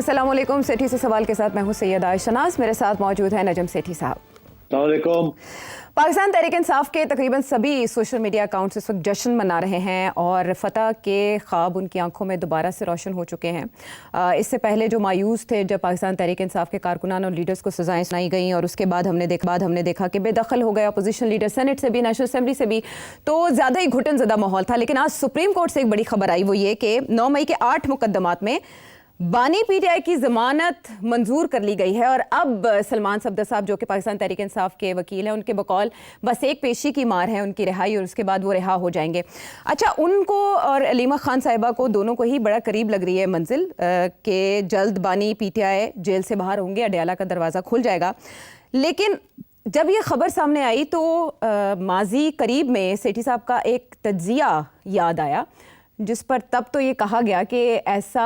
अस्सलाम वालेकुम। सेठी से सवाल के साथ मैं हूं सैयद आयशनाज। मेरे साथ मौजूद है नजम सेठी साहब। अस्सलाम वालेकुम। पाकिस्तान तहरीक इंसाफ के तकरीबन सभी सोशल मीडिया अकाउंट्स इस वक्त जश्न मना रहे हैं और फतह के ख्वाब उनकी आंखों में दोबारा से रोशन हो चुके हैं। इससे पहले जो मायूस थे जब पाकिस्तान तहरीक इंसाफ के कारकुनान और लीडर्स को सजाएं सुनाई गई और उसके बाद हमने देखा कि बेदखल हो गए अपोजिशन लीडर, सेनेट से भी, नेशनल असेंबली से भी, तो ज़्यादा ही घुटन ज़दा माहौल था। लेकिन आज सुप्रीम कोर्ट से एक बड़ी खबर आई, वो ये कि 9 मई के 8 मुकदमात में बानी पीटीआई की जमानत मंजूर कर ली गई है और अब सलमान सफदर साहब जो कि पाकिस्तान तहरीक इंसाफ के वकील हैं, उनके बकौल बस एक पेशी की मार है उनकी रिहाई और उसके बाद वो रिहा हो जाएंगे। अच्छा, उनको और अलीमा खान साहिबा को दोनों को ही बड़ा करीब लग रही है मंजिल के जल्द बानी पीटीआई जेल से बाहर होंगे, अडयाला का दरवाज़ा खुल जाएगा। लेकिन जब ये खबर सामने आई तो माजी करीब में सेठी साहब का एक तज्जिया याद आया जिस पर तब तो ये कहा गया कि ऐसा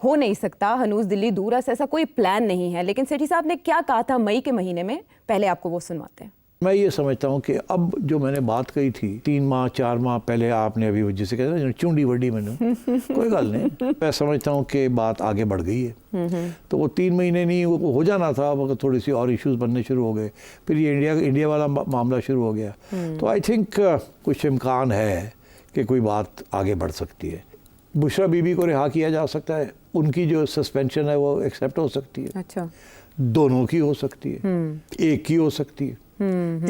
हो नहीं सकता, हनूज दिल्ली दूर है, ऐसा कोई प्लान नहीं है। लेकिन सेठी साहब ने क्या कहा था मई के महीने में, पहले आपको वो सुनवाते हैं। मैं ये समझता हूँ कि अब जो मैंने बात कही थी 3 माह 4 माह पहले, आपने अभी जिसे कहते हैं चुंडी वड्डी मैंने कोई गल नहीं, मैं समझता हूँ कि बात आगे बढ़ गई है। तो वो 3 महीने नहीं वो हो जाना था, मगर थोड़ी सी और इश्यूज बनने शुरू हो गए, फिर ये इंडिया वाला मामला शुरू हो गया। तो आई थिंक कुछ इम्कान है कि कोई बात आगे बढ़ सकती है। बुशरा बीबी को रिहा किया जा सकता है, उनकी जो सस्पेंशन है वो एक्सेप्ट हो सकती है। अच्छा, दोनों की हो सकती है, एक की हो सकती है,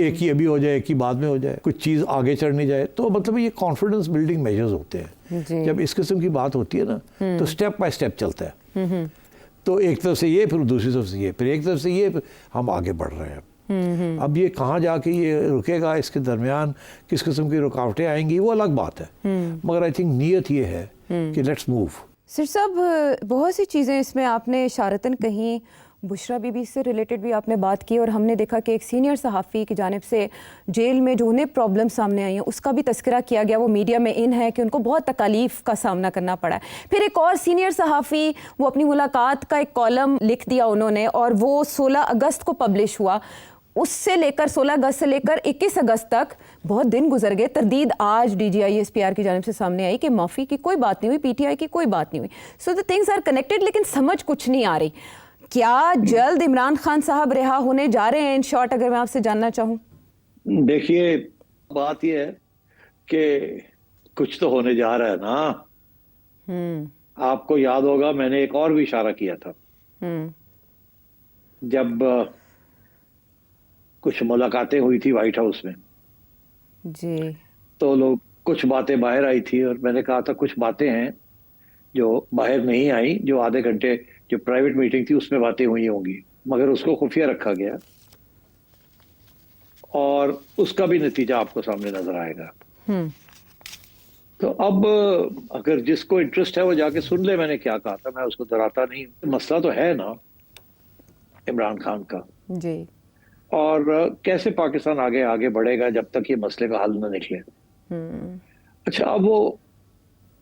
एक ही अभी हो जाए, एक ही बाद में हो जाए, कुछ चीज़ आगे चढ़नी जाए। तो मतलब ये कॉन्फिडेंस बिल्डिंग मेजर्स होते हैं। जब इस किस्म की बात होती है ना तो स्टेप बाय स्टेप चलता है। तो एक तरफ से ये, फिर दूसरी तरफ से ये, फिर एक तरफ से ये, फिर हम आगे बढ़ रहे हैं। अब ये कहाँ जाके ये रुकेगा, इसके दरमियान किस किस्म की रुकावटें आएंगी, वो अलग बात है। मगर आई थिंक नीयत ये है कि लेट्स मूव। सिर साहब, बहुत सी चीज़ें इसमें आपने इशारतन कहीं, बुशरा बीबी से रिलेटेड भी आपने बात की और हमने देखा कि एक सीनियर सहाफ़ी की जानिब से जेल में जो उन्हें प्रॉब्लम सामने आई हैं उसका भी तस्करा किया गया। वो मीडिया में इन है कि उनको बहुत तकालीफ का सामना करना पड़ा है। फिर एक और सीनियर सहाफ़ी, वो अपनी मुलाकात का एक कॉलम लिख दिया उन्होंने और वो 16 अगस्त को पब्लिश हुआ। उससे लेकर 16 अगस्त से लेकर 21 अगस्त तक बहुत दिन गुजर गए। तरदीद आज DGI-SPR की जानिब से सामने आई कि माफ़ी की कोई बात नहीं हुई, PTI की कोई बात नहीं हुई। So the things are connected, लेकिन समझ कुछ नहीं आ रही। क्या जल्द इमरान खान साहब रिहा होने जा रहे हैं? इन शॉर्ट अगर मैं आपसे जानना चाहूँ। देखिए, बात यह है कि कुछ तो होने जा रहा है ना। आपको याद होगा मैंने एक और भी इशारा किया था जब कुछ मुलाकातें हुई थी व्हाइट हाउस में जी, तो लोग कुछ बातें बाहर आई थी और मैंने कहा था कुछ बातें हैं जो बाहर नहीं आई, जो आधे घंटे जो प्राइवेट मीटिंग थी उसमें बातें हुई होंगी, मगर उसको खुफिया रखा गया और उसका भी नतीजा आपको सामने नजर आएगा। तो अब अगर जिसको इंटरेस्ट है वो जाके सुन ले मैंने क्या कहा था, मैं उसको डराता नहीं। मसला तो है ना इमरान खान का जी, और कैसे पाकिस्तान आगे आगे बढ़ेगा जब तक ये मसले का हल न निकले। अच्छा, अब वो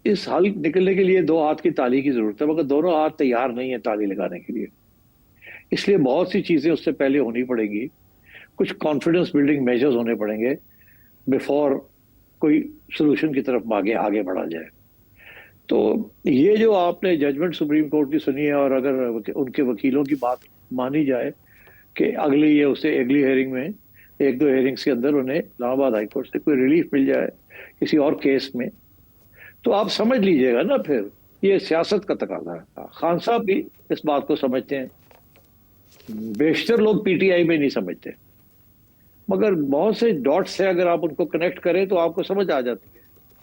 इस हल निकलने के लिए 2 हाथ की ताली की जरूरत है, मगर दोनों हाथ तैयार नहीं है ताली लगाने के लिए। इसलिए बहुत सी चीजें उससे पहले होनी पड़ेगी, कुछ कॉन्फिडेंस बिल्डिंग मेजर्स होने पड़ेंगे बिफोर कोई सोल्यूशन की तरफ आगे बढ़ा जाए। तो ये जो आपने जजमेंट सुप्रीम कोर्ट की सुनी है और अगर उनके वकीलों की बात मानी जाए कि अगली हेयरिंग में 1-2 हेयरिंग्स के अंदर उन्हें इस्लामाबाद हाई कोर्ट से कोई रिलीफ मिल जाए किसी और केस में, तो आप समझ लीजिएगा ना, फिर ये सियासत का तकाजा है। खान साहब भी इस बात को समझते हैं, बेशतर लोग PTI में नहीं समझते, मगर बहुत से डॉट्स है, अगर आप उनको कनेक्ट करें तो आपको समझ आ जाती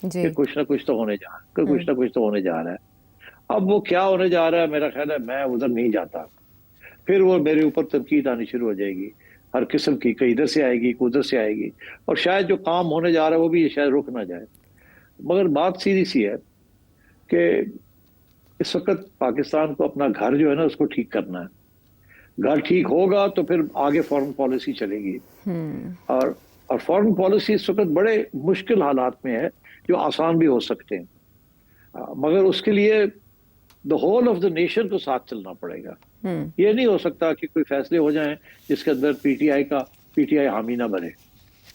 है कि कुछ ना कुछ तो होने जा रहा है, कुछ ना कुछ तो होने जा रहा है। अब वो क्या होने जा रहा है, मेरा ख्याल है मैं उधर नहीं जाता। फिर वो मेरे ऊपर तनकीद आनी शुरू हो जाएगी हर किस्म की, कहीं इधर से आएगी, कोई उधर से आएगी, और शायद जो काम होने जा रहा है वो भी शायद रुक ना जाए। मगर बात सीधी सी है कि इस वक्त पाकिस्तान को अपना घर जो है ना उसको ठीक करना है। घर ठीक होगा तो फिर आगे फॉरेन पॉलिसी चलेगी। और फॉरेन पॉलिसी इस वक्त बड़े मुश्किल हालात में है जो आसान भी हो सकते हैं, मगर उसके लिए the whole of the nation को साथ चलना पड़ेगा। ये नहीं हो सकता कि कोई फैसले हो जाएं जिसके अंदर PTI हामी ना बने।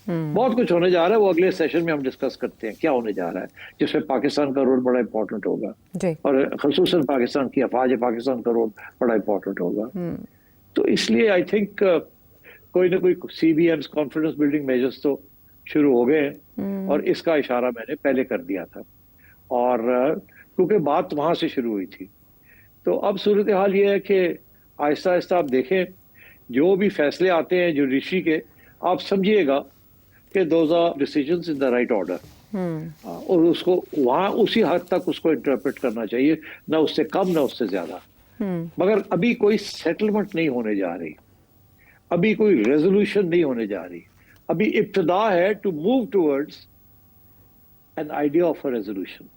बहुत कुछ होने जा रहा है, वो अगले सेशन में हम डिस्कस करते हैं क्या होने जा रहा है, जिसमें पाकिस्तान का रोल बड़ा इंपॉर्टेंट होगा जी। और खसूसन पाकिस्तान की अफवाज पाकिस्तान का रोल बड़ा इंपॉर्टेंट होगा। तो इसलिए आई थिंक कोई ना कोई CBMs कॉन्फिडेंस बिल्डिंग मेजर्स तो शुरू हो गए हैं और इसका इशारा मैंने पहले कर दिया था और क्योंकि बात वहां से शुरू हुई थी। तो अब सूरत हाल ये है कि आहिस्ता आहिस्ता आप देखें जो भी फैसले आते हैं जुडिशरी के, आप समझिएगा कि those are decisions in the right order और उसको वहां उसी हद तक उसको इंटरप्रेट करना चाहिए, ना उससे कम ना उससे ज्यादा। मगर अभी कोई सेटलमेंट नहीं होने जा रही, अभी कोई रेजोल्यूशन नहीं होने जा रही, अभी इब्तिदा है to move towards an idea of a resolution.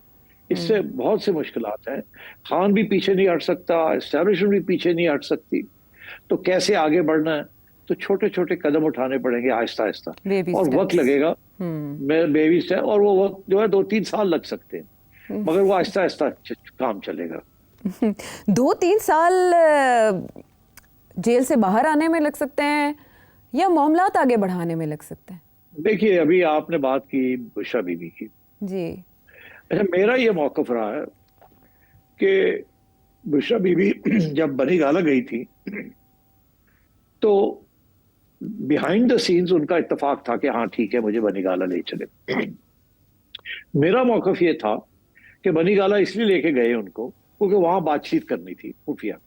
इससे बहुत से मुश्किलात हैं, खान भी पीछे नहीं हट सकता, एस्टैब्लिशमेंट भी पीछे नहीं हट सकती। तो कैसे आगे बढ़ना है, तो छोटे छोटे कदम उठाने पड़ेंगे आहिस्ता आहिस्ता और वक्त लगेगा, बेबी स्टेप, और वो वक्त जो है 2-3 साल लग सकते हैं, मगर वो आहिस्ता आहिस्ता काम चलेगा। 2-3 साल जेल से बाहर आने में लग सकते हैं या मामलात आगे बढ़ाने में लग सकते हैं? देखिए अभी आपने बात की बुशरा बीबी की जी। अच्छा, मेरा ये मौकफ रहा है कि बुशरा बीबी जब बनी गाला गई थी तो बिहाइंड द सीन्स उनका इत्तेफाक था कि हाँ ठीक है मुझे बनी गाला ले चले। मेरा मौकफ ये था कि बनी गाला इसलिए लेके गए उनको क्योंकि वहां बातचीत करनी थी खुफिया।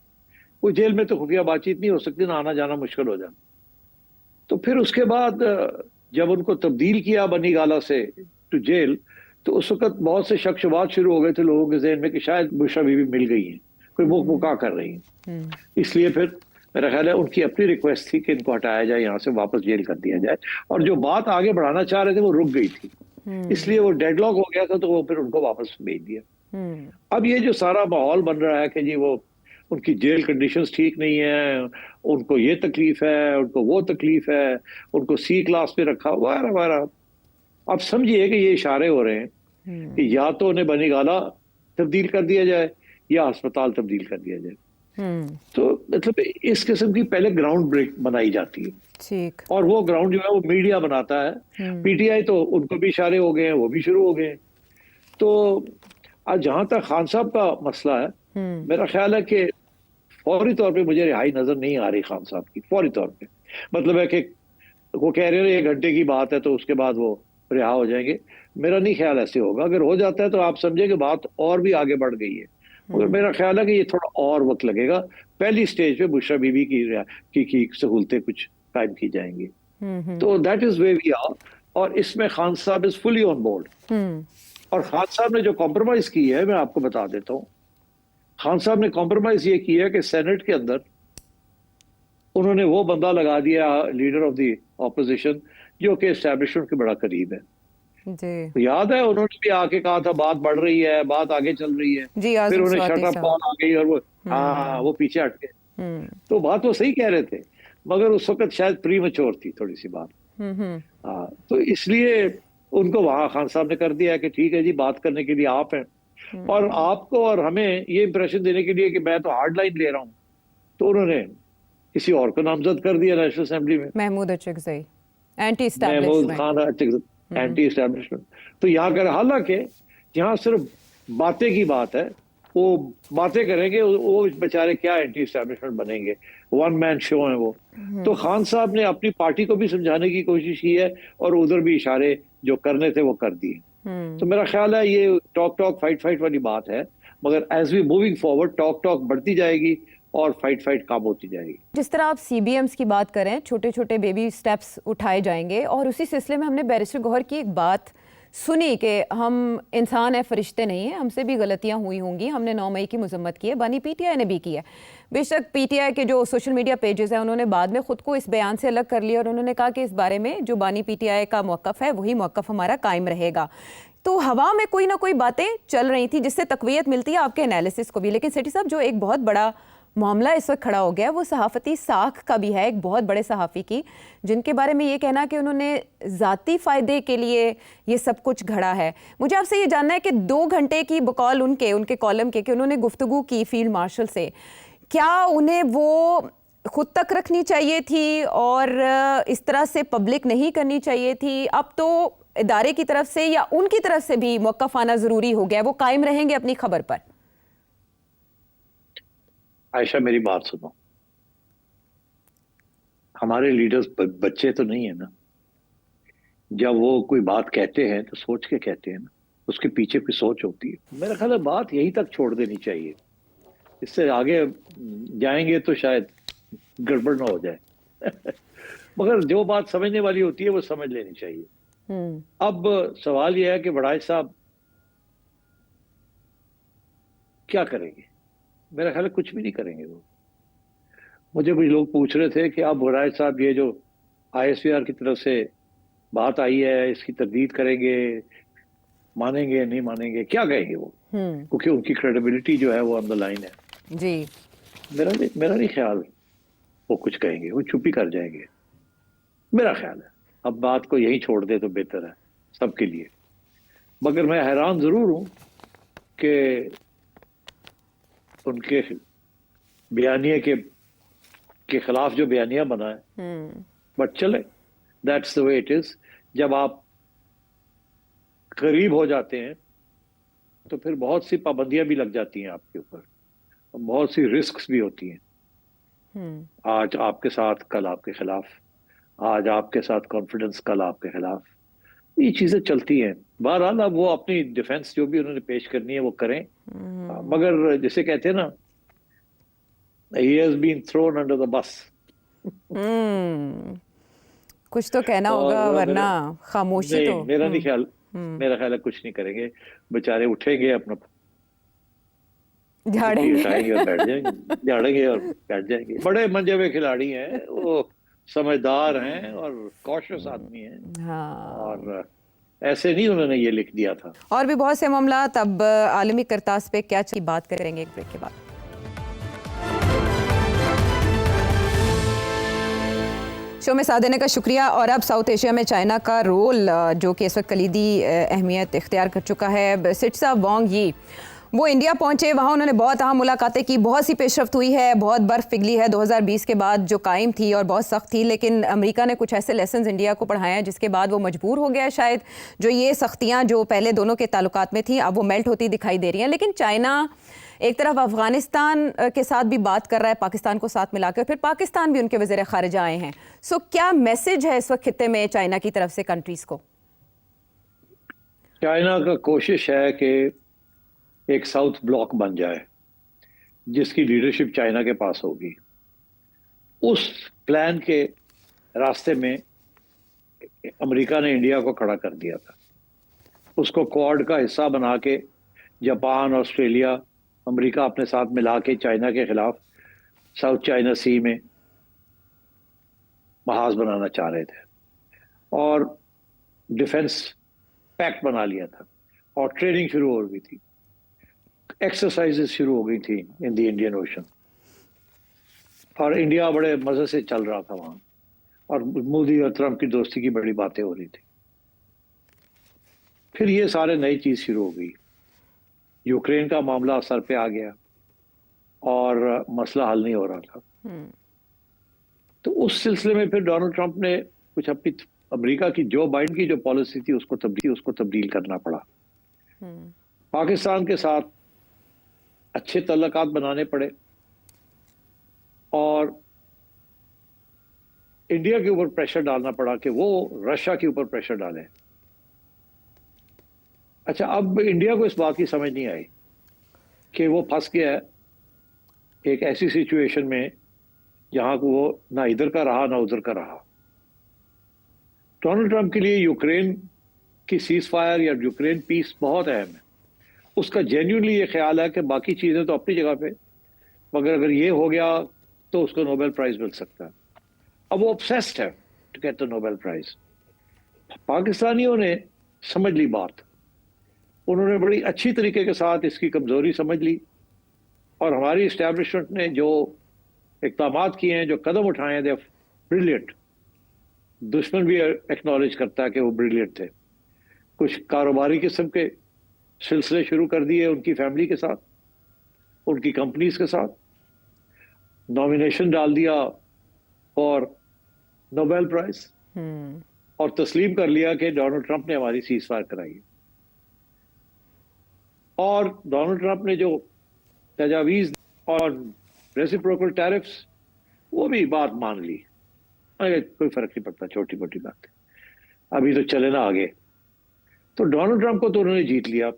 वो जेल में तो खुफिया बातचीत नहीं हो सकती, ना आना जाना मुश्किल हो जाता। तो फिर उसके बाद जब उनको तब्दील किया बनी गाला से टू जेल, तो उस वक्त बहुत से शक शुबात शुरू हो गए थे लोगों के जहन में कि शायद बुशरा बीबी मिल गई है, कोई वो क्या कर रही है। इसलिए फिर मेरा ख्याल है उनकी अपनी रिक्वेस्ट थी कि इनको हटाया जाए, यहाँ से वापस जेल कर दिया जाए, और जो बात आगे बढ़ाना चाह रहे थे वो रुक गई थी, इसलिए वो डेडलॉक हो गया था, तो वो फिर उनको वापस भेज दिया। अब ये जो सारा माहौल बन रहा है कि जी वो उनकी जेल कंडीशंस ठीक नहीं है, उनको ये तकलीफ है, उनको वो तकलीफ है, उनको C क्लास पे रखा वगैरह वगैरह, आप समझिए कि ये इशारे हो रहे हैं कि या तो उन्हें बनी गाला तब्दील कर दिया जाए या अस्पताल तब्दील कर दिया जाए। तो मतलब इस किस्म की पहले ग्राउंड ब्रेक बनाई जाती है, ठीक, और वो ग्राउंड जो है वो मीडिया बनाता है। PTI तो उनको भी इशारे हो गए हैं, वो भी शुरू हो गए हैं। तो आज जहां तक खान साहब का मसला है, मेरा ख्याल है कि फौरी तौर पे मुझे रिहाई नजर नहीं आ रही खान साहब की, फौरी तौर पे। मतलब है कि वो कह रहे हैं 1 घंटे की बात है तो उसके बाद वो रिहा हो जाएंगे, मेरा नहीं ख्याल ऐसे होगा। अगर हो जाता है तो आप समझे कि बात और भी आगे बढ़ गई है, मगर मेरा ख्याल है कि ये थोड़ा और वक्त लगेगा। पहली स्टेज पे बुशरा बीबी की सहूलतें कुछ कायम की जाएंगी। तो that is way we are, और इसमें खान साहब इज फुली ऑन बोर्ड। और खान साहब ने जो कॉम्प्रोमाइज की है, मैं आपको बता देता हूँ, खान साहब ने कॉम्प्रोमाइज ये किया कि सेनेट के अंदर उन्होंने वो बंदा लगा दिया, लीडर ऑफ द ऑपोजिशन, जो कि एस्टैब्लिशमेंट के बड़ा करीब है। जी। तो याद है उन्होंने भी आके कहा था बात बढ़ रही है, बात आगे चल रही है, जी, फिर आज़म उन्हें स्वाति शट अप साहब। कॉल आ गई और वो हाँ वो पीछे हट गए। तो बात वो सही कह रहे थे, मगर उस वक्त शायद प्रीमैच्योर थी थोड़ी सी बात। हाँ, तो इसलिए उनको वहां खान साहब ने कर दिया कि ठीक है जी, बात करने के लिए आप हैं, और आपको और हमें ये इंप्रेशन देने के लिए कि मैं तो हार्ड लाइन ले रहा हूँ, तो उन्होंने किसी और को नामजद कर दिया नेशनल असेंबली में, Mahmood Achakzai, anti Mahmood establishment. Khan, anti establishment. तो यहाँ कर, हालांकि यहाँ सिर्फ बातें की बात है, वो बातें करेंगे, वो बेचारे क्या एंटी एस्टैब्लिशमेंट बनेंगे, 1 मैन शो है वो। तो खान साहब ने अपनी पार्टी को भी समझाने की कोशिश की है और उधर भी इशारे जो करने थे वो कर दिए। तो मेरा ख्याल है ये टॉक फाइट वाली बात है, मगर as we moving forward talk बढ़ती जाएगी और फाइट कम होती जाएगी। जिस तरह आप CBMs की बात करें, छोटे छोटे बेबी स्टेप्स उठाए जाएंगे, और उसी सिलसिले में हमने बैरिस्टर गौहर की एक बात सुनी कि हम इंसान हैं, फरिश्ते नहीं हैं, हमसे भी गलतियां हुई होंगी, हमने 9 मई की मजम्मत की है, बानी PTI ने भी की है। बेशक PTI के जो सोशल मीडिया पेजेस हैं उन्होंने बाद में ख़ुद को इस बयान से अलग कर लिया और उन्होंने कहा कि इस बारे में जो बानी PTI का मौक़िफ़ है वही मौक़िफ़ हमारा कायम रहेगा। तो हवा में कोई ना कोई बातें चल रही थी जिससे तक़वियत मिलती है आपके एनालिसिस को भी। लेकिन सेठी साहब, जो एक बहुत बड़ा मामला इस वक्त खड़ा हो गया वो सहाफ़ती साख का भी है, एक बहुत बड़े सहाफ़ी की, जिनके बारे में ये कहना कि उन्होंने ज़ाती फ़ायदे के लिए ये सब कुछ घड़ा है। मुझे आपसे ये जानना है कि 2 घंटे की बकौल उनके कॉलम के कि उन्होंने गुफ्तगू की फील्ड मार्शल से, क्या उन्हें वो खुद तक रखनी चाहिए थी और इस तरह से पब्लिक नहीं करनी चाहिए थी? अब तो इदारे की तरफ से या उनकी तरफ से भी मौक़िफ़ आना ज़रूरी हो गया है, वो कायम रहेंगे अपनी खबर पर? आयशा, मेरी बात सुनो। हमारे लीडर्स बच्चे तो नहीं है ना। जब वो कोई बात कहते हैं तो सोच के कहते हैं ना, उसके पीछे कोई सोच होती है। मेरा ख्याल है बात यहीं तक छोड़ देनी चाहिए। इससे आगे जाएंगे तो शायद गड़बड़ ना हो जाए। मगर जो बात समझने वाली होती है वो समझ लेनी चाहिए। अब सवाल यह है कि बड़ाई साहब क्या करेंगे। मेरा ख्याल है कुछ भी नहीं करेंगे वो। मुझे कुछ लोग पूछ रहे थे कि अब बड़ाई साहब ये जो आईएसपीआर की तरफ से बात आई है इसकी तरदीद करेंगे, मानेंगे नहीं मानेंगे, क्या कहेंगे वो, क्योंकि उनकी क्रेडिबिलिटी जो है वो ऑन द लाइन है। जी। मेरा नहीं ख्याल वो कुछ कहेंगे, वो चुप ही कर जाएंगे, मेरा ख्याल है। अब बात को यही छोड़ दे तो बेहतर है सबके लिए। मगर मैं हैरान जरूर हूं कि उनके बयानिए के खिलाफ जो बयानिया बना है, बट चले, that's the way it is. जब आप करीब हो जाते हैं तो फिर बहुत सी पाबंदियां भी लग जाती हैं आपके ऊपर, बहुत सी रिस्क्स भी होती हैं। आज आपके साथ, कल आपके खिलाफ। आज आपके साथ कॉन्फिडेंस, कल आपके खिलाफ। ये चीजें चलती हैं। बहरहाल अब वो अपनी डिफेंस जो भी उन्होंने पेश करनी है वो करें। मगर जिसे कहते हैं ना, he has been thrown under the bus. कुछ तो कहना होगा और वरना खामोशी तो। नहीं, मेरा ख्याल है कुछ नहीं करेंगे। बेचारे उठेंगे, अपना झाड़ेंगे। उठाएंगे और बैठ जाएंगे, झाड़ेंगे और बैठ जाएंगे। बड़े मंजे हुए खिलाड़ी हैं वो, समझदार हैं और कॉशियस आदमी हैं। हाँ। और ऐसे नहीं उन्होंने ये लिख दिया था। और भी बहुत से मामला अब आलमी करतास पे क्या की बात करेंगे एक ब्रेक के बाद। शो में साथ देने का शुक्रिया। और अब साउथ एशिया में चाइना का रोल जो कि इस वक्त कलीदी अहमियत इख्तियार कर चुका है। सिटसा वांग यी वो इंडिया पहुंचे, वहाँ उन्होंने बहुत अहम मुलाकातें की, बहुत सी पेशरफ्त हुई है, बहुत बर्फ़ पिघली है 2020 के बाद जो कायम थी और बहुत सख्त थी। लेकिन अमेरिका ने कुछ ऐसे लेसन्स इंडिया को पढ़ाए हैं जिसके बाद वो मजबूर हो गया शायद। जो ये सख्तियाँ जो पहले दोनों के ताल्लुकात में थी अब वो मेल्ट होती दिखाई दे रही हैं। लेकिन चाइना एक तरफ अफगानिस्तान के साथ भी बात कर रहा है, पाकिस्तान को साथ मिलाकर, फिर पाकिस्तान भी उनके वज़ीर ख़ारिजा आए हैं। सो क्या मैसेज है इस वक्त खित्ते में चाइना की तरफ से कंट्रीज़ को? चाइना का कोशिश है कि एक साउथ ब्लॉक बन जाए जिसकी लीडरशिप चाइना के पास होगी। उस प्लान के रास्ते में अमेरिका ने इंडिया को खड़ा कर दिया था। उसको क्वाड का हिस्सा बना के जापान, ऑस्ट्रेलिया, अमेरिका अपने साथ मिला के चाइना के खिलाफ साउथ चाइना सी में महाज बनाना चाह रहे थे और डिफेंस पैक्ट बना लिया था और ट्रेनिंग शुरू हो गई थी, एक्सरसाइजेस शुरू हो गई थी इन द इंडियन ओशन। और इंडिया बड़े मजे से चल रहा था वहां, और मोदी और ट्रंप की दोस्ती की बड़ी बातें हो रही थी। फिर ये सारे नई चीज शुरू हो गई, यूक्रेन का मामला सर पे आ गया और मसला हल नहीं हो रहा था। तो उस सिलसिले में फिर डोनाल्ड ट्रंप ने कुछ अपनी अमेरिका की, जो बाइडेन की जो पॉलिसी थी उसको तब्दील करना पड़ा। पाकिस्तान के साथ अच्छे तल्लुकात बनाने पड़े और इंडिया के ऊपर प्रेशर डालना पड़ा कि वो रशिया के ऊपर प्रेशर डाले। अच्छा, अब इंडिया को इस बात की समझ नहीं आई कि वो फंस गया है एक ऐसी सिचुएशन में जहां को वो ना इधर का रहा ना उधर का रहा। डोनाल्ड ट्रंप के लिए यूक्रेन की सीज फायर या यूक्रेन पीस बहुत अहम है। उसका जेन्युइनली ये ख्याल है कि बाकी चीजें तो अपनी जगह पे, मगर अगर ये हो गया तो उसको नोबेल प्राइज मिल सकता है। अब वो ऑब्सेस्ड है to get the Nobel prize. पाकिस्तानियों ने समझ ली बात, उन्होंने बड़ी अच्छी तरीके के साथ इसकी कमजोरी समझ ली और हमारी इस्टेब्लिशमेंट ने जो इक़दामात किए हैं, जो कदम उठाए हैं, दे ब्रिलियंट। दुश्मन भी एक्नॉलेज करता है कि वो ब्रिलियंट थे। कुछ कारोबारी किस्म के सिलसिले शुरू कर दिए उनकी फैमिली के साथ, उनकी कंपनीज के साथ, नॉमिनेशन डाल दिया फॉर नोबेल प्राइज और तस्लीम कर लिया कि डोनाल्ड ट्रंप ने हमारी सीज फायर कराई है। और डोनाल्ड ट्रंप ने जो तजावीज और रेसिप्रोकल टैरिफ्स, वो भी बात मान ली। अरे कोई फर्क नहीं पड़ता, छोटी मोटी बात है, अभी तो चले ना आगे। तो डोनाल्ड ट्रंप को तो उन्होंने जीत लिया,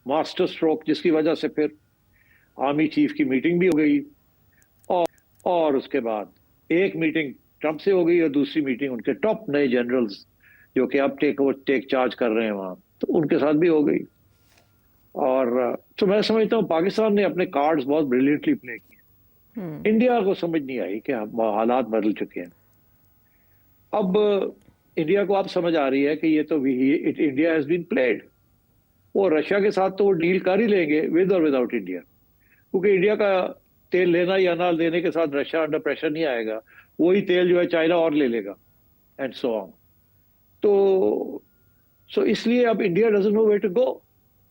मास्टर स्ट्रोक, जिसकी वजह से फिर आर्मी चीफ की मीटिंग भी हो गई और उसके बाद एक मीटिंग ट्रंप से हो गई और दूसरी मीटिंग उनके टॉप नए जनरल्स जो कि अब टेक चार्ज कर रहे हैं वहां, तो उनके साथ भी हो गई। और तो मैं समझता हूँ पाकिस्तान ने अपने कार्ड्स बहुत ब्रिलियंटली प्ले किए। इंडिया को समझ नहीं आई कि हालात बदल चुके हैं। अब इंडिया को अब समझ आ रही है कि ये तो इंडिया हैज बीन प्लेड। वो रशिया के साथ तो वो डील कर ही लेंगे विद और विदाउट इंडिया, क्योंकि इंडिया का तेल लेना या ना लेने के साथ रशिया अंडर प्रेशर नहीं आएगा। वही तेल जो है चाइना और ले लेगा एंड सो ऑन। तो इसलिए अब India doesn't know where to go,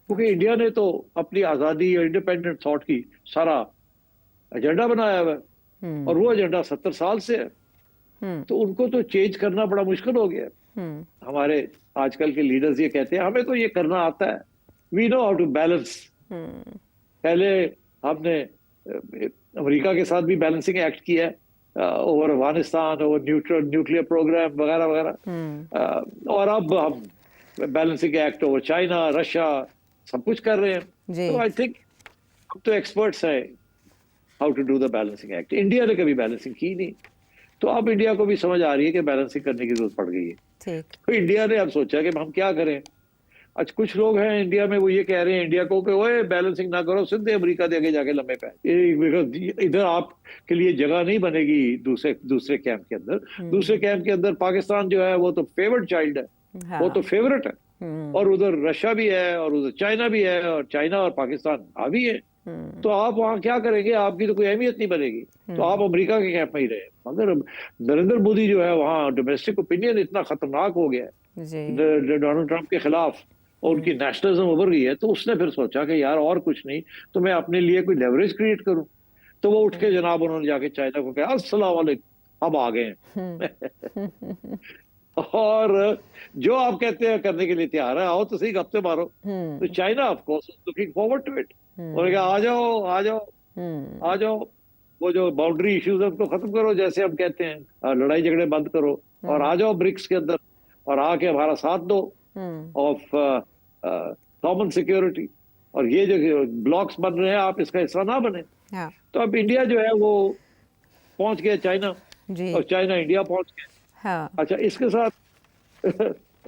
क्योंकि इंडिया ने तो अपनी आजादी और इंडिपेंडेंट थॉट की सारा एजेंडा बनाया हुआ है और वो एजेंडा 70 साल से है। तो उनको तो चेंज करना बड़ा मुश्किल हो गया। हमारे आजकल के लीडर्स ये कहते हैं हमें तो ये करना आता है, we know how to balance. पहले हमने अमेरिका के साथ भी बैलेंसिंग एक्ट किया है over Afghanistan, over nuclear programme वगैरह वगैरह, और अब हम balancing act over China, Russia, सब कुछ कर रहे हैं। तो आई थिंक अब तो एक्सपर्ट्स हैं how to do the balancing act. India ने कभी बैलेंसिंग की नहीं, तो अब इंडिया को भी समझ आ रही है कि बैलेंसिंग करने की जरूरत पड़ गई है। तो इंडिया ने अब सोचा कि हम क्या करें। आज कुछ लोग हैं इंडिया में, वो ये कह रहे हैं इंडिया को कि ओए बैलेंसिंग ना करो, सीधे अमेरिका दे आगे जाके लम्बे पे। इधर आपके लिए जगह नहीं बनेगी दूसरे कैंप के अंदर। दूसरे कैंप के अंदर पाकिस्तान जो है वो तो फेवरेट चाइल्ड है, वो तो फेवरेट है। और उधर रशिया भी है और उधर चाइना भी है, और चाइना और पाकिस्तान हावी है। तो आप वहां क्या करेंगे, आपकी तो कोई अहमियत नहीं बनेगी, तो आप अमेरिका के कैंप में ही रहे। मगर नरेंद्र मोदी जो है वहां डोमेस्टिक ओपिनियन इतना खतरनाक हो गया है डोनाल्ड ट्रंप के खिलाफ, और उनकी नेशनलिज्म उभर गई है। तो उसने फिर सोचा कि यार और कुछ नहीं तो मैं अपने लिए कोई लेवरेज क्रिएट करूं। तो वो उठ के जनाब उन्होंने जाके चाइना को कहा अस्सलाम वालेकुम, अब आ गए हैं। और जो आप कहते हैं करने के लिए तैयार है, आओ तो सही, गप्पे मारो। तो China of course looking forward to it. उन्होंने कहा आ जाओ आ जाओ आ जाओ, वो जो बाउंड्री इश्यूज है उनको खत्म करो, जैसे हम कहते हैं लड़ाई झगड़े बंद करो, और आ जाओ ब्रिक्स के अंदर और आके हमारा साथ दो ऑफ कॉमन सिक्योरिटी। और ये जो ब्लॉक्स बन रहे हैं आप इसका हिस्सा ना बने। तो अब इंडिया जो है वो पहुंच गया चाइना, और चाइना इंडिया पहुंच गया। अच्छा, इसके साथ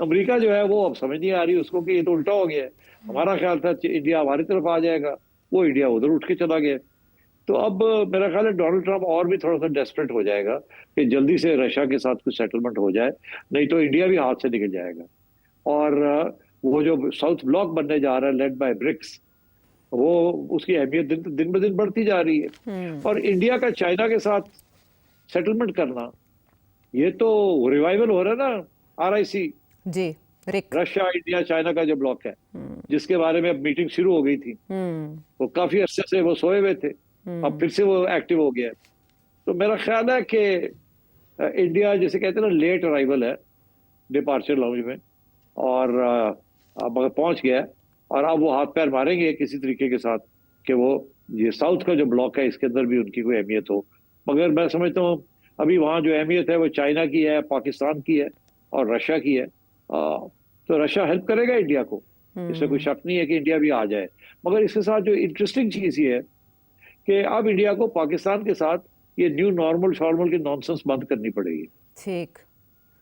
अमेरिका जो है वो अब समझ नहीं आ रही उसको कि ये तो उल्टा हो गया है। हमारा ख्याल था इंडिया हमारी तरफ आ जाएगा, वो इंडिया उधर उठ के चला गया। तो अब मेरा ख्याल है डोनाल्ड ट्रंप और भी थोड़ा सा डेस्परेट हो जाएगा कि जल्दी से रशिया के साथ कुछ सेटलमेंट हो जाए, नहीं तो इंडिया भी हाथ से निकल जाएगा। और वो जो साउथ ब्लॉक बनने जा रहा है लेड बाय ब्रिक्स, वो उसकी अहमियत दिन ब दिन बढ़ती जा रही है। और इंडिया का चाइना के साथ सेटलमेंट करना, ये तो रिवाइवल हो रहा है ना RIC जी, रशिया इंडिया चाइना का जो ब्लॉक है, जिसके बारे में अब मीटिंग शुरू हो गई थी। वो काफी अरसे से वो सोए हुए थे, अब फिर से वो एक्टिव हो गया। तो मेरा ख्याल है कि इंडिया जिसे कहते हैं ना लेट अराइवल है डिपार्चर लाउंज में, और अब पहुंच गया, और अब वो हाथ पैर मारेंगे किसी तरीके के साथ कि वो ये साउथ का जो ब्लॉक है इसके अंदर भी उनकी कोई अहमियत हो। मगर मैं समझता हूँ अभी वहाँ जो अहमियत है वो चाइना की है, पाकिस्तान की है और रशिया की है। तो रशिया हेल्प करेगा इंडिया को, इसमें कोई शक नहीं है कि इंडिया भी आ जाए। मगर इसके साथ जो इंटरेस्टिंग चीज ये है कि अब इंडिया को पाकिस्तान के साथ ये न्यू नॉर्मल शॉर्मल की नॉनसेंस बंद करनी पड़ेगी। ठीक,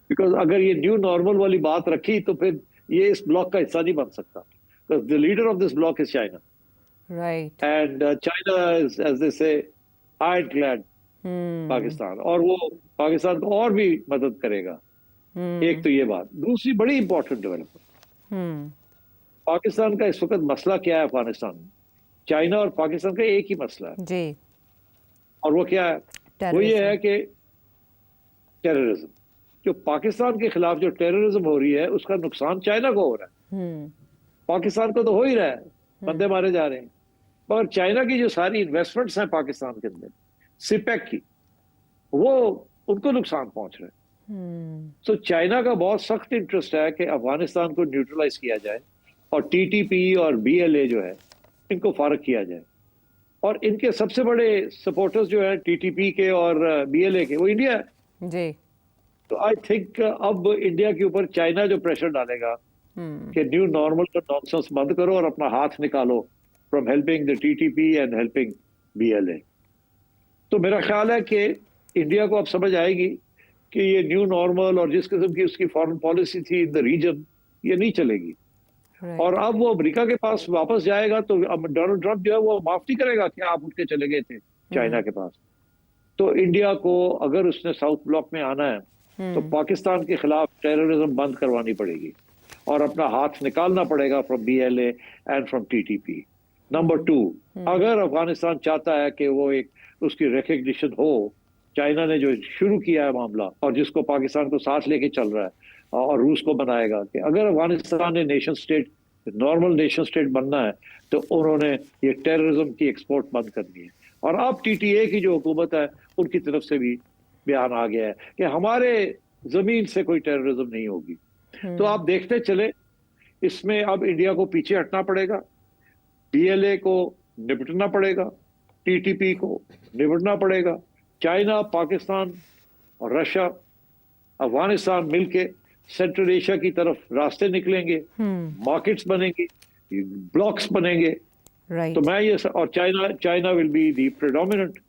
बिकॉज अगर ये न्यू नॉर्मल वाली बात रखी तो फिर ये इस ब्लॉक का हिस्सा नहीं बन सकता, because the leader of this block is China, right, and China is as they say Ireland Pakistan, और वो पाकिस्तान को और भी मदद करेगा। एक तो ये बात। दूसरी बड़ी इंपॉर्टेंट डेवलपमेंट, पाकिस्तान का इस वक्त मसला क्या है अफगानिस्तान में, चाइना और पाकिस्तान का एक ही मसला है जी, और वो क्या है, वो ये है कि टेररिज्म। जो पाकिस्तान के खिलाफ जो टेररिज्म हो रही है उसका नुकसान चाइना को हो रहा है, पाकिस्तान को तो हो ही रहा है, बंदे मारे जा रहे हैं। मगर चाइना की जो सारी इन्वेस्टमेंट्स हैं पाकिस्तान के अंदर, सिपेक की, वो उनको नुकसान पहुंच रहा है। तो चाइना का बहुत सख्त इंटरेस्ट है कि अफगानिस्तान को न्यूट्रलाइज किया जाए और टीटीपी और बीएलए जो है इनको फारग किया जाए। और इनके सबसे बड़े सपोर्टर्स जो है टीटीपी के और बीएलए के, वो इंडिया है जी। तो आई थिंक अब इंडिया के ऊपर चाइना जो प्रेशर डालेगा कि न्यू नॉर्मल का नॉनसेंस बंद करो और अपना हाथ निकालो from helping the TTP and helping BLA, तो मेरा ख्याल है कि इंडिया को अब समझ आएगी कि ये न्यू नॉर्मल और जिस किस्म की उसकी फॉरेन पॉलिसी थी इन द रीजन, ये नहीं चलेगी। और अब वो अमेरिका के पास वापस जाएगा तो अब डोनाल्ड ट्रंप जो है वो माफ नहीं करेगा कि आप उठ के चले गए थे चाइना के पास। तो इंडिया को अगर उसने साउथ ब्लॉक में आना है तो पाकिस्तान के खिलाफ टेररिज्म बंद करवानी पड़ेगी और अपना हाथ निकालना पड़ेगा from BLA and from TTP. Number 2, अगर अफगानिस्तान चाहता है कि वो एक उसकी रिकग्निशन हो, चाइना ने जो शुरू किया है मामला और जिसको पाकिस्तान को साथ लेके चल रहा है और रूस को बनाएगा, कि अगर अफगानिस्तान ने nation state, normal nation state बनना है तो उन्होंने ये टेररिज्म की एक्सपोर्ट बंद करनी है। और अब टीटीए की जो हुकूमत है उनकी तरफ से भी बयान आ गया है कि हमारे जमीन से कोई टेररिज्म नहीं होगी। तो आप देखते चले, इसमें अब इंडिया को पीछे हटना पड़ेगा, बीएलए को निपटना पड़ेगा, टीटीपी को निपटना पड़ेगा, चाइना, पाकिस्तान और रशिया, अफगानिस्तान मिलके सेंट्रल एशिया की तरफ रास्ते निकलेंगे, मार्केट्स बनेंगे, ब्लॉक्स बनेंगे। तो मैं ये और China will be the predominant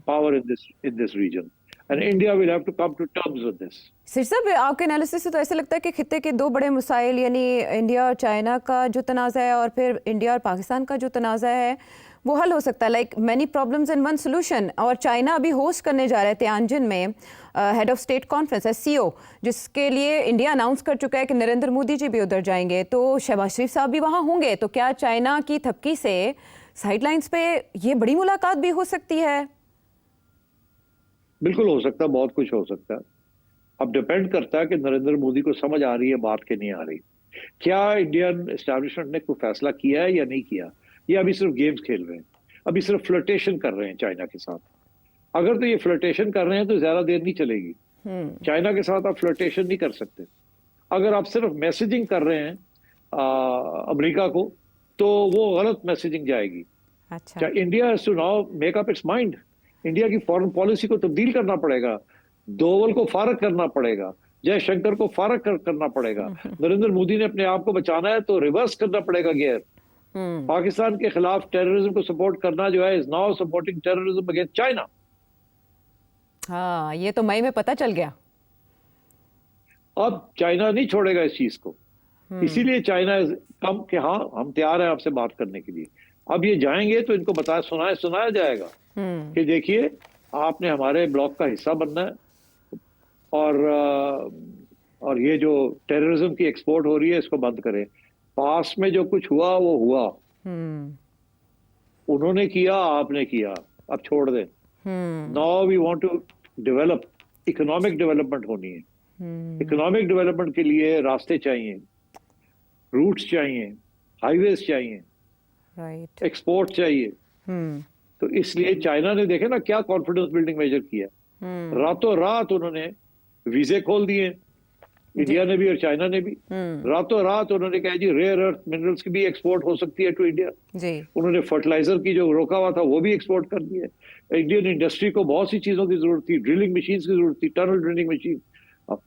power in this region and India will have to come to terms with this. Sir साहब, आपके एनालिसिस से तो ऐसा लगता है कि खित्ते के दो बड़े मसाइल यानी इंडिया और चाइना का जो तनाज़ा है और फिर इंडिया और पाकिस्तान का जो तनाज़ा है वो हल हो सकता है, like many problems in one solution. और चाइना अभी होस्ट करने जा रहे थे तियानजिन में head of state conference SCO, जिसके लिए इंडिया अनाउंस कर चुका है कि नरेंद्र मोदी जी भी उधर जाएंगे, तो शहबाज शरीफ साहब भी वहाँ होंगे। तो क्या चाइना की थपकी से साइडलाइंस पे ये बड़ी मुलाकात भी हो सकती है? बिल्कुल हो सकता है, बहुत कुछ हो सकता है। अब डिपेंड करता है कि नरेंद्र मोदी को समझ आ रही है बात कि नहीं आ रही। क्या इंडियन एस्टैब्लिशमेंट ने कोई फैसला किया है या नहीं किया, ये अभी सिर्फ गेम्स खेल रहे हैं, अभी सिर्फ फ्लर्टेशन कर रहे हैं चाइना के साथ। अगर तो ये फ्लर्टेशन कर रहे हैं तो ज्यादा देर नहीं चलेगी। चाइना के साथ आप फ्लर्टेशन नहीं कर सकते। अगर आप सिर्फ मैसेजिंग कर रहे हैं अमेरिका को, तो वो गलत मैसेजिंग जाएगी। अच्छा। India has to now make up its mind. India की फॉरेन पॉलिसी को तब्दील करना पड़ेगा, दोवल को फारग करना पड़ेगा, जयशंकर को फारग करना पड़ेगा। नरेंद्र मोदी ने अपने आप को बचाना है तो रिवर्स करना पड़ेगा गियर। पाकिस्तान के खिलाफ टेररिज्म को सपोर्ट करना जो है is now supporting terrorism against China. हाँ, ये तो मई में पता चल गया। अब चाइना नहीं छोड़ेगा इस चीज को, इसीलिए चाइना कम कि हाँ हम तैयार हैं आपसे बात करने के लिए। अब ये जाएंगे तो इनको सुनाया जाएगा कि देखिए आपने हमारे ब्लॉक का हिस्सा बनना है और ये जो टेररिज्म की एक्सपोर्ट हो रही है इसको बंद करें। पास में जो कुछ हुआ वो हुआ, उन्होंने किया, आपने किया, अब छोड़ दें। Now we want to develop, economic development होनी है। इकोनॉमिक डेवलपमेंट के लिए रास्ते चाहिए, रूट्स चाहिए, हाईवेज चाहिए, राइट, एक्सपोर्ट चाहिए। तो इसलिए चाइना ने देखे ना क्या कॉन्फिडेंस बिल्डिंग मेजर किया। रातों रात उन्होंने वीजे खोल दिए, इंडिया ने भी और चाइना ने भी। रातों रात उन्होंने कहा जी रेयर अर्थ मिनरल्स की भी एक्सपोर्ट हो सकती है टू इंडिया जी। उन्होंने फर्टिलाइजर की जो रोका हुआ था वो भी एक्सपोर्ट कर दिया। इंडियन इंडस्ट्री को बहुत सी चीजों की जरूरत थी, ड्रिलिंग मशीन की जरूरत थी, टनल ड्रिलिंग मशीन,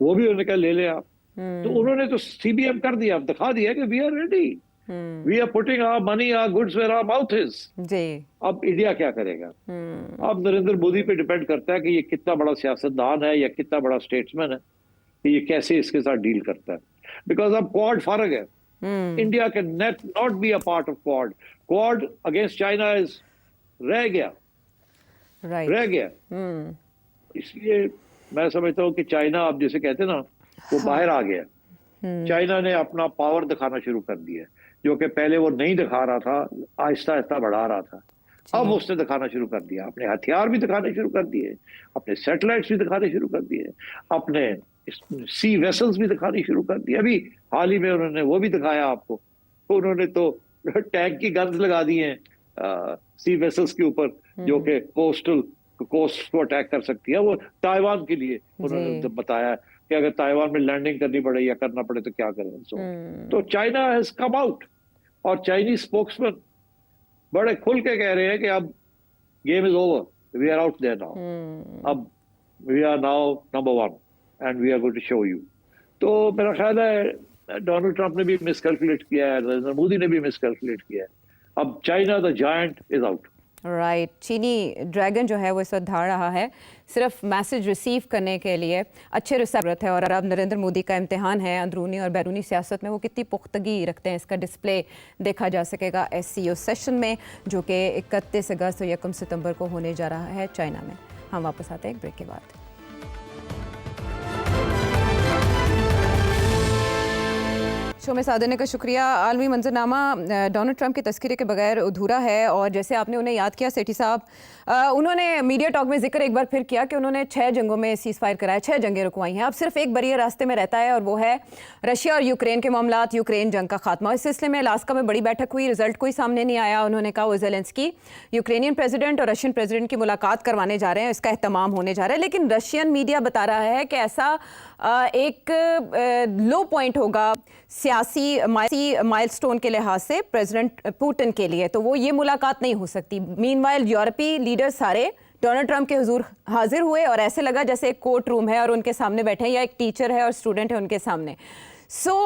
वो भी उन्होंने कहा ले ले आप। तो उन्होंने तो CBM कर दिया, दिखा दिया कि we are ready, we are putting our money, our goods where our mouth is जी। अब इंडिया क्या करेगा? अब नरेंद्र मोदी पे डिपेंड करता है कि ये कितना बड़ा सियासतदान है या कितना बड़ा स्टेट्समैन है कि ये कैसे इसके साथ डील करता है। बिकॉज अब क्वाड फर्क है, India can not be a part of quad. Quad against China is रह गया, रह गया। इसलिए मैं समझता हूँ कि चाइना, अब जैसे कहते हैं ना, वो बाहर आ गया। चाइना ने अपना पावर दिखाना शुरू कर दिया, जो कि पहले वो नहीं दिखा रहा था, आहिस्ता आहिस्ता बढ़ा रहा था। अब उसने दिखाना शुरू कर दिया, अपने हथियार भी दिखाने शुरू कर दिए, अपने सैटेलाइट्स भी दिखाने शुरू कर दिए, अपने सी वेसल्स भी दिखानी शुरू कर दी। अभी हाल ही में उन्होंने वो भी दिखाया आपको, उन्होंने तो टैंक की गन्स लगा दी हैं सी वेसल्स के ऊपर, जो कि कोस्टल कोस्ट को अटैक कर सकती है, वो ताइवान के लिए उन्होंने बताया कि अगर ताइवान में लैंडिंग करनी पड़े या करना पड़े तो क्या करें। तो चाइना हैज कम आउट, और चाइनीज स्पोक्समैन बड़े खुल के कह रहे हैं कि अब game is over, we are out there now, अब we are now number one and we are going to show you. तो मेरा ख्याल है डोनाल्ड ट्रंप ने भी मिसकैलकुलेट किया है, नरेंद्र मोदी ने भी मिसकैलकुलेट किया है। अब China the giant is out. Right चीनी ड्रैगन जो है वो इस वक्त धाड़ रहा है सिर्फ मैसेज रिसीव करने के लिए, अच्छे रिसर्च है। और अब नरेंद्र मोदी का इम्तिहान है, अंदरूनी और बैरूनी सियासत में वो कितनी पुख्तगी रखते हैं, इसका डिस्प्ले देखा जा सकेगा SCO सेशन में, जो कि 31 अगस्त और 1 सितंबर को होने जा रहा है चाइना में। हम वापस आते हैं एक ब्रेक के बाद। शो में साथ देने का शुक्रिया। आलमी मंजरनामा डोनाल्ड ट्रंप के तस्करे के बगैर अधूरा है, और जैसे आपने उन्हें याद किया सेठी साहब, उन्होंने मीडिया टॉक में जिक्र एक बार फिर किया कि उन्होंने 6 जंगों में सीज फायर कराया, 6 जंगें रुकवाई हैं। अब सिर्फ एक बैरियर रास्ते में रहता है और वो है रशिया और यूक्रेन के मामलात, यूक्रेन जंग का खात्मा। इस सिलसिले में अलास्का में बड़ी बैठक हुई, रिजल्ट कोई सामने नहीं आया। उन्होंने कहा वो ज़ेलेंस्की यूक्रेनियन प्रेसिडेंट और रशियन प्रेसिडेंट की मुलाकात करवाने जा रहे हैं, इसका एहतमाम होने जा रहा है। लेकिन रशियन मीडिया बता रहा है कि ऐसा एक लो पॉइंट होगा सियासी माइलस्टोन के लिहाज से प्रेसिडेंट पुतिन के लिए, तो वो ये मुलाकात नहीं हो सकती। मीनवाइल यूरोपीय लीडर्स सारे डोनाल्ड ट्रंप के हुजूर हाजिर हुए और ऐसे लगा जैसे एक कोर्ट रूम है और उनके सामने बैठे हैं, या एक टीचर है और स्टूडेंट है उनके सामने।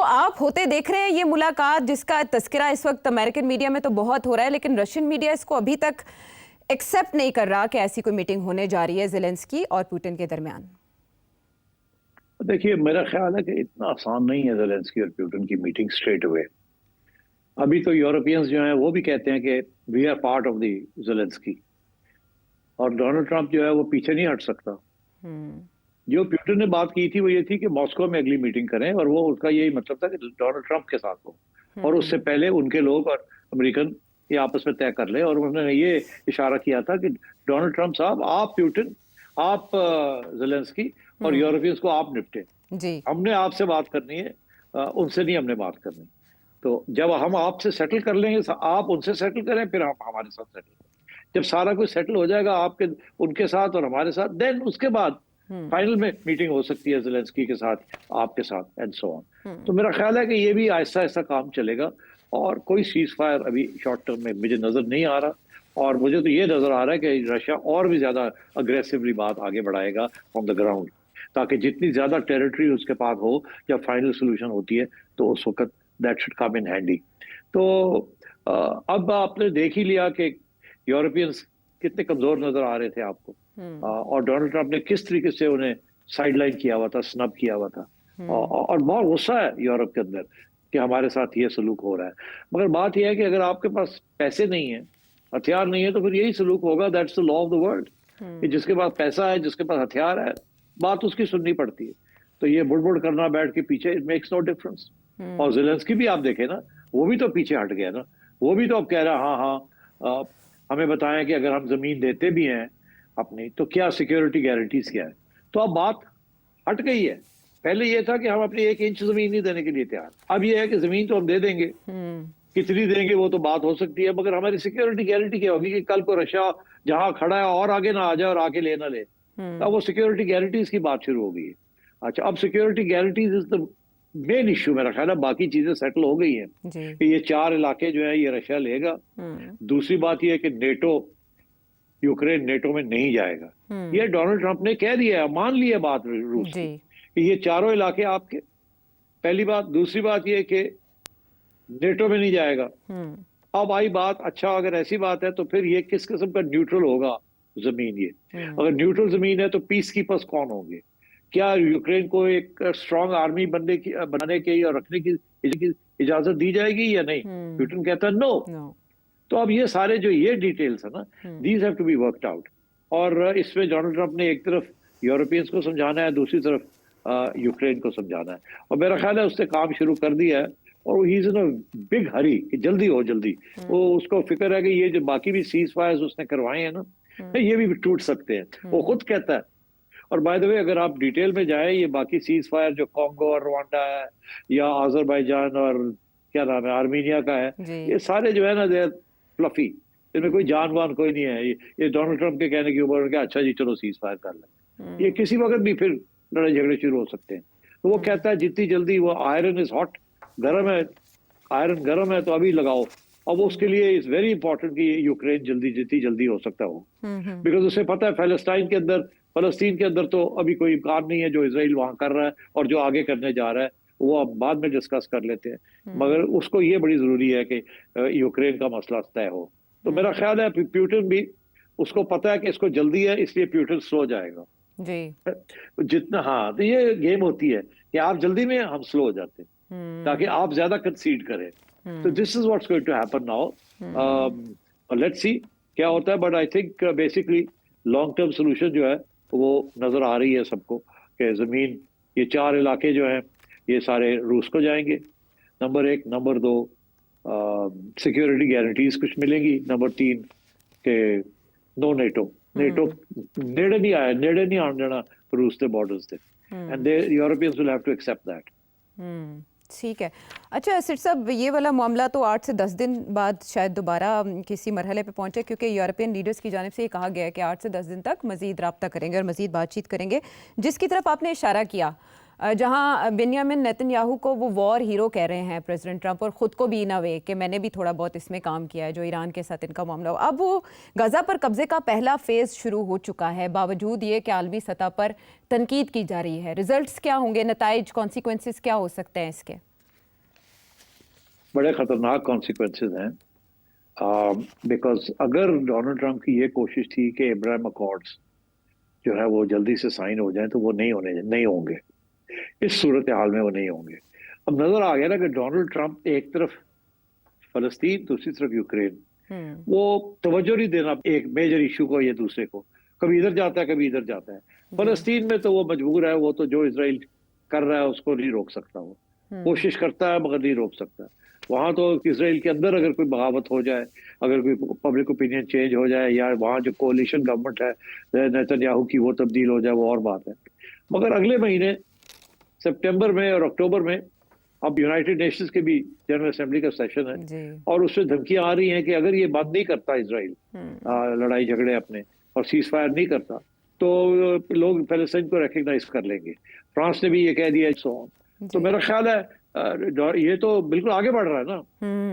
आप होते देख रहे हैं ये मुलाकात, जिसका तस्करा इस वक्त अमेरिकन मीडिया में तो बहुत हो रहा है, लेकिन रशियन मीडिया इसको अभी तक एक्सेप्ट नहीं कर रहा कि ऐसी कोई मीटिंग होने जा रही है ज़ेलेंस्की और पुतिन के दरमियान। देखिए, मेरा ख्याल है कि इतना आसान नहीं है ज़ेलेंस्की और पुतिन की मीटिंग स्ट्रेट हुए। अभी तो यूरोपियंस जो हैं वो भी कहते हैं कि we are part of the Zelensky, और डोनाल्ड ट्रंप जो है वो पीछे नहीं हट सकता। जो पुतिन ने बात की थी वो ये थी कि मॉस्को में अगली मीटिंग करें, और वो उसका यही मतलब था कि डोनाल्ड ट्रंप के साथ हो, और उससे पहले उनके लोग और अमेरिकन ये आपस में तय कर ले। और उन्होंने ये इशारा किया था कि डोनाल्ड ट्रंप साहब, आप पुतिन, आप ज़ेलेंस्की और यूरोपियंस को आप निपटे जी, हमने आपसे बात करनी है, उनसे नहीं हमने बात करनी। तो जब हम आपसे सेटल कर लेंगे, आप उनसे सेटल करें, फिर हम हमारे साथ सेटल करें। जब सारा कुछ सेटल हो जाएगा आपके उनके साथ और हमारे साथ, देन उसके बाद फाइनल में मीटिंग हो सकती है ज़ेलेंस्की के साथ, आपके साथ, एंड सो ऑन। तो मेरा ख्याल है कि ये भी आहिस्ता आहिस्ता काम चलेगा, और कोई सीज फायर अभी शॉर्ट टर्म में मुझे नजर नहीं आ रहा। और मुझे तो ये नजर आ रहा है कि रशिया और भी ज्यादा अग्रेसिवली बात आगे बढ़ाएगा ऑन द ग्राउंड, ताकि जितनी ज्यादा टेरिटरी उसके पास हो जब फाइनल सोल्यूशन होती है, तो उस वक्त that should come in handy. तो अब आपने देख ही लिया कि यूरोपियंस कितने कमजोर नजर आ रहे थे आपको, और डोनाल्ड ट्रंप ने किस तरीके से उन्हें साइडलाइन किया हुआ था, स्नब किया हुआ था, और बहुत गुस्सा है यूरोप के अंदर कि हमारे साथ ये सलूक हो रहा है। मगर बात यह है कि अगर आपके पास पैसे नहीं है, हथियार नहीं है, तो फिर यही सलूक होगा। That's the law of the world, कि जिसके पास पैसा है, जिसके पास हथियार है, बात उसकी सुननी पड़ती है। तो ये बुड़बुड़ करना बैठ के पीछे, इट मेक्स नो डिफरेंस। और ज़ेलेंस्की भी आप देखें ना, वो भी तो पीछे हट गया ना, वो भी तो अब कह रहा है हाँ, हमें बताएं कि अगर हम जमीन देते भी हैं अपनी, तो क्या सिक्योरिटी गारंटीज क्या है। तो अब बात हट गई है। पहले ये था कि हम अपनी 1 इंच जमीन नहीं देने के लिए तैयार, अब ये है कि जमीन तो हम दे देंगे, कितनी देंगे वो तो बात हो सकती है, मगर हमारी सिक्योरिटी गारंटी क्या होगी कि कल को रशिया जहां खड़ा है और आगे ना आ जाए और आके ले ना ले। अब वो सिक्योरिटी गारंटीज की बात शुरू हो गई है। अच्छा, अब security guarantees is the main issue. मेरा ख्याल है बाकी चीजें सेटल हो गई हैं कि ये 4 इलाके जो है ये रशिया लेगा। दूसरी बात ये है कि नेटो, यूक्रेन नेटो में नहीं जाएगा, ये डोनाल्ड ट्रंप ने कह दिया है, मान लिया बात रूस की कि ये 4 इलाके आपके। पहली बात। दूसरी बात ये कि नेटो में नहीं जाएगा। अब आई बात, अच्छा अगर ऐसी बात है तो फिर ये किस किस्म का न्यूट्रल होगा जमीन। ये अगर न्यूट्रल जमीन है तो पीस कीपर्स कौन होंगे? क्या यूक्रेन को एक स्ट्रांग आर्मी बनाने की और रखने की इजाजत दी जाएगी या नहीं? पुतिन कहता है नो। तो अब ये सारे जो ये डिटेल्स है ना, these have to be worked out. और इसमें डोनाल्ड ट्रंप ने एक तरफ यूरोपियंस को समझाना है, दूसरी तरफ यूक्रेन को समझाना है, और मेरा ख्याल है उसने काम शुरू कर दिया है। और he is in a big हरी कि जल्दी हो जल्दी। वो उसको फिक्र है कि ये जो बाकी भी सीज फायर्स उसने करवाए हैं ना, ये भी टूट सकते हैं, वो खुद कहता है। और बाय द वे, अगर आप डिटेल में जाए, ये बाकी सीज फायर जो कॉन्गो और रवांडा है, या अजरबैजान और क्या नाम है आर्मीनिया का है, ये सारे जो है ना, दे आर फ्लफी। इनमें कोई जानवान कोई नहीं है। ये डोनाल्ड ट्रंप के कहने के ऊपर उनका अच्छा जी चलो सीज फायर कर लें, ये किसी वक्त भी फिर लड़ाई झगड़े शुरू हो सकते हैं। तो वो कहता है जितनी जल्दी वो आयरन इज हॉट, गर्म है, आयरन गर्म है तो अभी लगाओ। अब उसके लिए इज वेरी इंपॉर्टेंट कि यूक्रेन जितनी जल्दी हो सकता हो, बिकॉज उसे पता है फलस्तीन के अंदर तो अभी कोई काम नहीं है जो इसराइल वहां कर रहा है और जो आगे करने जा रहा है वो अब बाद में डिस्कस कर लेते हैं। मगर उसको ये बड़ी जरूरी है कि यूक्रेन का मसला तय हो। तो मेरा ख्याल है प्यूटिन भी उसको पता है कि इसको जल्दी है, इसलिए प्यूटिन स्लो जाएगा जी। जितना। हाँ, तो ये गेम होती है कि आप जल्दी में, हम स्लो हो जाते हैं ताकि आप ज्यादा कंसीड करें। तो this is what's going to happen now. Let's see क्या होता है, but I think basically long term solution जो है वो नजर आ रही है सबको कि जमीन, ये 4 इलाके जो हैं ये सारे रूस को जाएंगे, नंबर 1। नंबर 2, सिक्योरिटी गारंटीज कुछ मिलेंगी। नंबर 3 के नो नेटो नेड़े नहीं आने देना रूस के बॉर्डर्स से, and they Europeans will have to accept that. ठीक है। अच्छा सिर साहब, ये वाला मामला तो 8 से 10 दिन बाद शायद दोबारा किसी मरहले पे पहुंचे, क्योंकि यूरोपियन लीडर्स की जानिब से ये कहा गया है कि 8 से 10 दिन तक मजीद रब्ता करेंगे और मजीद बातचीत करेंगे, जिसकी तरफ आपने इशारा किया, जहां बेंयामिन नेतन्याहू को वो वॉर हीरो कह रहे हैं प्रेसिडेंट ट्रंप, और ख़ुद को भी इन अ वे कि मैंने भी थोड़ा बहुत इसमें काम किया है जो ईरान के साथ इनका मामला हो। अब वो गज़ा पर कब्ज़े का पहला फेज़ शुरू हो चुका है, बावजूद ये कि आलमी सतह पर तनकीद की जा रही है। रिजल्ट्स क्या होंगे, नताइज, कॉन्सिक्वेंसेस क्या हो सकते हैं इसके? बड़े खतरनाक कॉन्सिक्वेंसेस हैं, बिकॉज अगर डोनाल्ड ट्रंप की ये कोशिश थी कि अब्राहम अकॉर्ड्स जो है वो जल्दी से साइन हो जाए, तो वो नहीं होंगे। इस सूरत हाल में वो नहीं होंगे। अब नजर आ गया ना कि डोनाल्ड ट्रंप एक तरफ फलस्तीन, दूसरी तरफ यूक्रेन, वो तवज्जो नहीं देना एक मेजर इशू को, ये दूसरे को, कभी इधर जाता है कभी इधर जाता है। फलस्तीन में तो वो मजबूर है, वो तो जो इसराइल कर रहा है उसको नहीं रोक सकता, वो कोशिश करता है मगर नहीं रोक सकता। वहां तो इसराइल के अंदर अगर कोई बगावत हो जाए, अगर कोई पब्लिक ओपिनियन चेंज हो जाए, या वहां जो कोalition गवर्नमेंट है नेतन्याहू की वो तब्दील हो जाए, वो और बात है। मगर अगले महीने सितंबर में और अक्टूबर में अब यूनाइटेड नेशंस के भी जनरल असेंबली का सेशन है, और उससे धमकियां आ रही हैं कि अगर ये बंद नहीं करता इसराइल लड़ाई झगड़े अपने और सीज फायर नहीं करता, तो लोग फलस्तीन को रिकग्नाइज कर लेंगे। फ्रांस ने भी ये कह दिया, सो ऑन। तो मेरा ख्याल है ये तो बिल्कुल आगे बढ़ रहा है ना,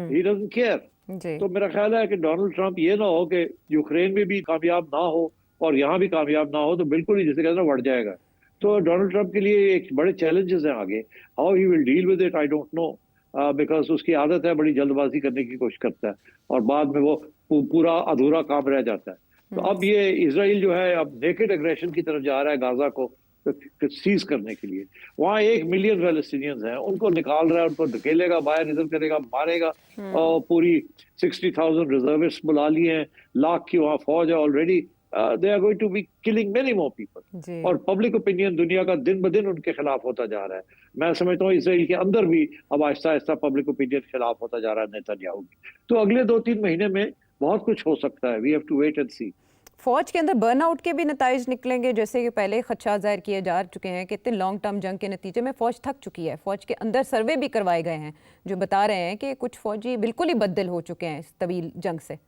ही डजंट केयर। तो मेरा ख्याल है कि डोनाल्ड ट्रंप ये ना हो कि यूक्रेन में भी कामयाब ना हो और यहाँ भी कामयाब ना हो, तो बिल्कुल ही जैसे कहते हैं बढ़ जाएगा। तो डोनाल्ड ट्रंप के लिए एक बड़े चैलेंजेस हैं आगे। How he will deal with it I don't know, because उसकी आदत है बड़ी जल्दबाजी करने की कोशिश करता है और बाद में वो पूरा अधूरा काम रह जाता है। तो अब ये इसराइल जो है अब नेकेड एग्रेशन की तरफ जा रहा है गाजा को सीज करने के लिए। वहाँ 1 मिलियन पैलेस्टीनियंस हैं, उनको निकाल रहा है, उनको धकेलेगा बाहर, इधर करेगा, मारेगा। और पूरी 60,000 रिजर्विस्ट बुला लिए हैं, लाख की वहाँ फौज है already. They are going to be killing many more people, और पब्लिक ओपिनियन दुनिया का दिन ब दिन उनके खिलाफ होता जा रहा है। मैं समझता हूँ इसराइल के अंदर भी अब आहिस्ता आहिस्ता पब्लिक ओपिनियन खिलाफ होता जा रहा है नेतन्याहू की। तो अगले 2-3 महीने में बहुत कुछ हो सकता है। We have to wait and see. फौज के अंदर बर्नआउट के भी नताइज निकलेंगे, जैसे कि पहले खदशात जाहिर किए जा चुके हैं कि इतने लॉन्ग टर्म जंग के नतीजे में फौज थक चुकी है। फौज के अंदर सर्वे भी करवाए गए हैं जो बता रहे हैं कि कुछ फौजी बिल्कुल ही बददिल हो चुके हैं इस तवील जंग से।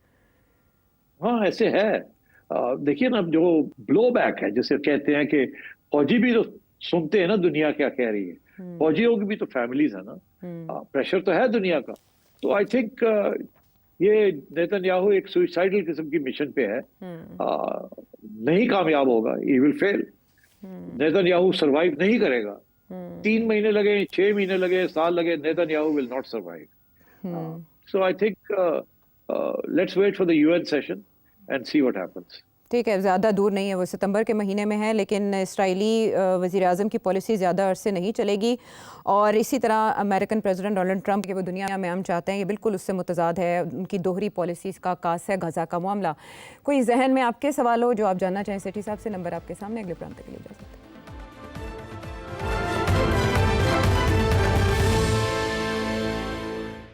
हाँ ऐसे है। देखिए ना, जो ब्लो बैक है जिसे कहते हैं कि फौजी भी तो सुनते हैं ना दुनिया क्या कह रही है, फौजियों की भी तो फैमिलीज है ना, प्रेशर तो है दुनिया का। तो आई थिंक ये नेतन्याहू एक सुइसाइडल किस्म की मिशन पे है, नहीं कामयाब होगा, he will fail. Netanyahu survive नहीं करेगा। 3 महीने लगे, 6 महीने लगे, साल लगे, Netanyahu will not survive. So I think let's wait for the UN session and see what happens. ठीक है, ज़्यादा दूर नहीं है, वो सितंबर के महीने में है, लेकिन इस्राएली वज़ीर आज़म की पॉलिसी ज़्यादा अरसे नहीं चलेगी। और इसी तरह अमेरिकन प्रेसिडेंट डोनाल्ड ट्रंप के वो दुनिया में हम चाहते हैं, ये बिल्कुल उससे मुतज़ाद है। उनकी दोहरी पॉलिसीज़ का आकास है गज़ा का मामला। कोई जहन में आपके सवाल हो जो आप जानना चाहें सेठी साहब से, नंबर आपके सामने। अगले प्रांत के लिए इजाज़त।